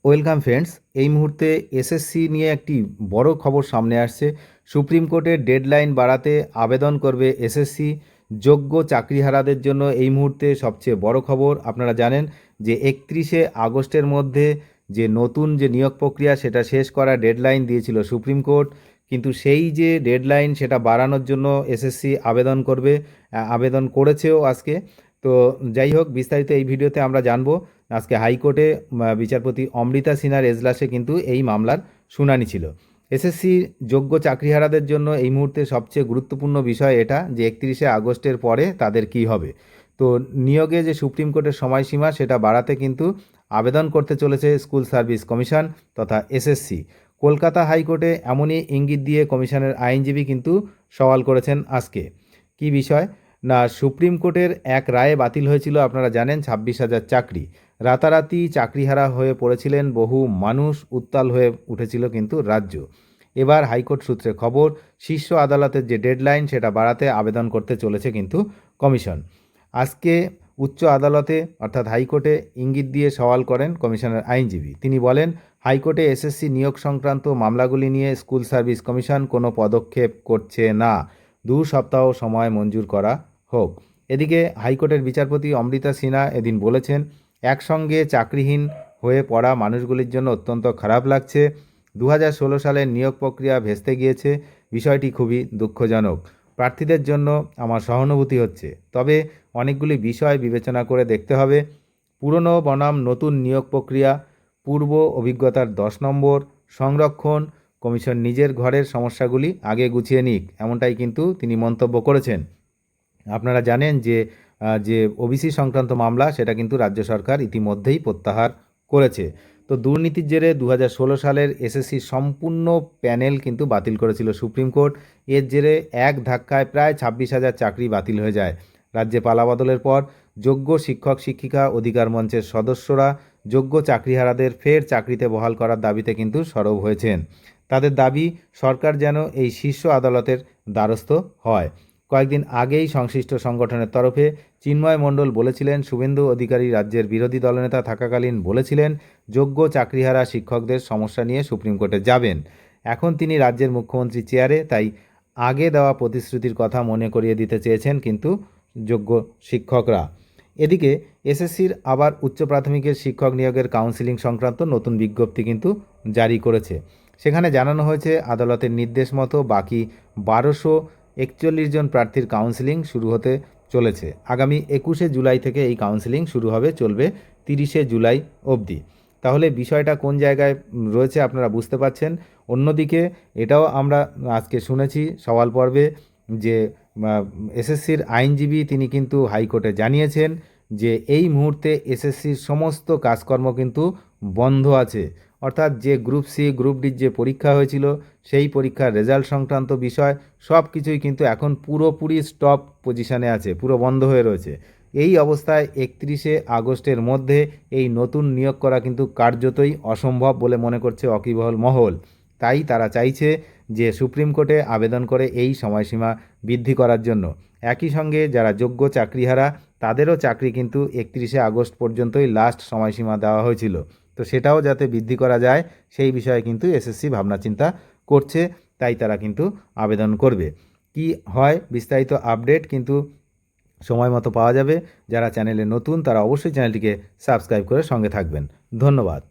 Welcome friends. এই মুহূর্তে SSC নিয়ে একটি বড় খবর সামনে আসছে। সুপ্রিম কোর্টের ডেডলাইন বাড়াতে আবেদন করবে এসএসসি। যোগ্য চাকরিহারাদের জন্য এই মুহূর্তে সবচেয়ে বড় খবর। আপনারা জানেন যে 31শে আগস্টের মধ্যে যে নতুন যে নিয়োগ প্রক্রিয়া সেটা শেষ করার ডেডলাইন দিয়েছিল সুপ্রিম কোর্ট, কিন্তু সেই যে ডেডলাইন সেটা বাড়ানোর জন্য এসএসসি আবেদন করবে, আবেদন করেছেও আজকে। তো যাই হোক, বিস্তারিত এই ভিডিওতে আমরা জানবো। আজকে হাইকোর্টে বিচারপতি অমৃতা সিনহার এজলাসে কিন্তু এই মামলার শুনানি ছিল। এসএসসি যোগ্য চাকরিহারাদের জন্য এই মুহূর্তে সবচেয়ে গুরুত্বপূর্ণ বিষয় এটা যে 31শে আগস্টের পরে তাদের কি হবে। তো নিয়োগে যে সুপ্রিম কোর্টের সময়সীমা সেটা বাড়াতে কিন্তু আবেদন করতে চলেছে স্কুল সার্ভিস কমিশন তথা এসএসসি। কলকাতা হাইকোর্টে এমনই ইঙ্গিত দিয়ে কমিশনের আইনজীবী কিন্তু সওয়াল করেছেন আজকে। কি বিষয় না, সুপ্রিম কোর্টের এক রায়ে বাতিল হয়েছিল, আপনারা জানেন, 26,000 চাকরি। রাতারাতি চাকরিহারা হয়ে পড়েছিলেন বহু মানুষ, উত্তাল হয়ে উঠেছিল কিন্তু রাজ্য। এবার হাইকোর্ট সূত্রে খবর, শীর্ষ আদালতের যে ডেডলাইন সেটা বাড়াতে আবেদন করতে চলেছে কিন্তু কমিশন। আজকে উচ্চ আদালতে অর্থাৎ হাইকোর্টে ইঙ্গিত দিয়ে সওয়াল করেন কমিশনের আইনজীবী। তিনি বলেন, হাইকোর্টে এসএসসি নিয়োগ সংক্রান্ত মামলাগুলি নিয়ে স্কুল সার্ভিস কমিশন কোনো পদক্ষেপ করছে না। 2 সপ্তাহ সময় মঞ্জুর করা হোক। এদিকে হাইকোর্টের বিচারপতি অমৃতা সিনহা এদিন বলেছেন, একসঙ্গে চাকরিহীন হয়ে পড়া মানুষগুলির জন্য অত্যন্ত খারাপ লাগছে। 2016 সালের নিয়োগ প্রক্রিয়া ভেস্তে গিয়েছে। বিষয়টি খুবই দুঃখজনক। প্রার্থীদের জন্য আমার সহানুভূতি হচ্ছে, তবে অনেকগুলি বিষয় বিবেচনা করে দেখতে হবে। পুরনো বনাম নতুন নিয়োগ প্রক্রিয়া, পূর্ব অভিজ্ঞতার 10 নম্বর, সংরক্ষণ, কমিশন নিজের ঘরের সমস্যাগুলি আগে গুছিয়ে নিক, এমনটাই কিন্তু তিনি মন্তব্য করেছেন। আপনারা জানেন যে যে ওবিসি সংক্রান্ত মামলা সেটা কিন্তু রাজ্য সরকার ইতিমধ্যেই প্রত্যাহার করেছে। তো দুর্নীতির জেরে 2016 সালের এসএসসি সম্পূর্ণ প্যানেল কিন্তু বাতিল করেছিল সুপ্রিম কোর্ট। এর জেরে এক ধাক্কায় প্রায় 26,000 চাকরি বাতিল হয়ে যায়। রাজ্যে পালাবদলের পর যোগ্য শিক্ষক শিক্ষিকা অধিকার মঞ্চের সদস্যরা যোগ্য চাকরিহারাদের ফের চাকরিতে বহাল করার দাবিতে কিন্তু সরব হয়েছেন। তাদের দাবি, সরকার যেন এই শীর্ষ আদালতের দ্বারস্থ হয়। কয়েকদিন আগেই সংশ্লিষ্ট সংগঠনের তরফে চিন্ময় মণ্ডল বলেছিলেন, শুভেন্দু অধিকারী রাজ্যের বিরোধী দলনেতা থাকাকালীন বলেছিলেন যোগ্য চাকরিহারা শিক্ষকদের সমস্যা নিয়ে সুপ্রিম কোর্টে যাবেন। এখন তিনি রাজ্যের মুখ্যমন্ত্রী চেয়ারে, তাই আগে দেওয়া প্রতিশ্রুতির কথা মনে করিয়ে দিতে চেয়েছেন কিন্তু যোগ্য শিক্ষকরা। এদিকে এসএসসির আবার উচ্চ প্রাথমিকের শিক্ষক নিয়োগের কাউন্সিলিং সংক্রান্ত নতুন বিজ্ঞপ্তি কিন্তু জারি করেছে। সেখানে জানানো হয়েছে, আদালতের নির্দেশ মতো বাকি 1241 জন প্রার্থীর কাউন্সিলিং শুরু হতে চলেছে। আগামী 21শে জুলাই থেকে এই কাউন্সিলিং শুরু হবে, চলবে 30শে জুলাই অবধি। তাহলে বিষয়টা কোন জায়গায় রয়েছে আপনারা বুঝতে পারছেন। অন্যদিকে এটাও আমরা আজকে শুনেছি সওয়াল পর্বে যে এসএসসির আইনজীবী তিনি কিন্তু হাইকোর্টে জানিয়েছেন যে এই মুহূর্তে এসএসসির সমস্ত কাজকর্ম কিন্তু বন্ধ আছে। অর্থাৎ যে গ্রুপ সি গ্রুপ ডির যে পরীক্ষা হয়েছিল সেই পরীক্ষার রেজাল্ট সংক্রান্ত বিষয় সব কিছুই কিন্তু এখন পুরোপুরি স্টপ পজিশানে আছে, পুরো বন্ধ হয়ে রয়েছে। এই অবস্থায় 31শে আগস্টের মধ্যে এই নতুন নিয়োগ করা কিন্তু কার্যতই অসম্ভব বলে মনে করছে ওয়াকিবহাল মহল। তাই তারা চাইছে যে সুপ্রিম কোর্টে আবেদন করে এই সময়সীমা বৃদ্ধি করার জন্য। একই সঙ্গে যারা যোগ্য চাকরিহারা তাদেরও চাকরি কিন্তু 31শে আগস্ট পর্যন্তই লাস্ট সময়সীমা দেওয়া হয়েছিল। তো সেটাও যাতে বৃদ্ধি করা যায় সেই বিষয়ে কিন্তু এসএসসি ভাবনা চিন্তা করছে, তাই তারা কিন্তু আবেদন করবে। কি হয় বিস্তারিত আপডেট কিন্তু সময় মতো পাওয়া যাবে। যারা চ্যানেলে নতুন তারা অবশ্যই চ্যানেলটিকে সাবস্ক্রাইব করে সঙ্গে থাকবেন। ধন্যবাদ।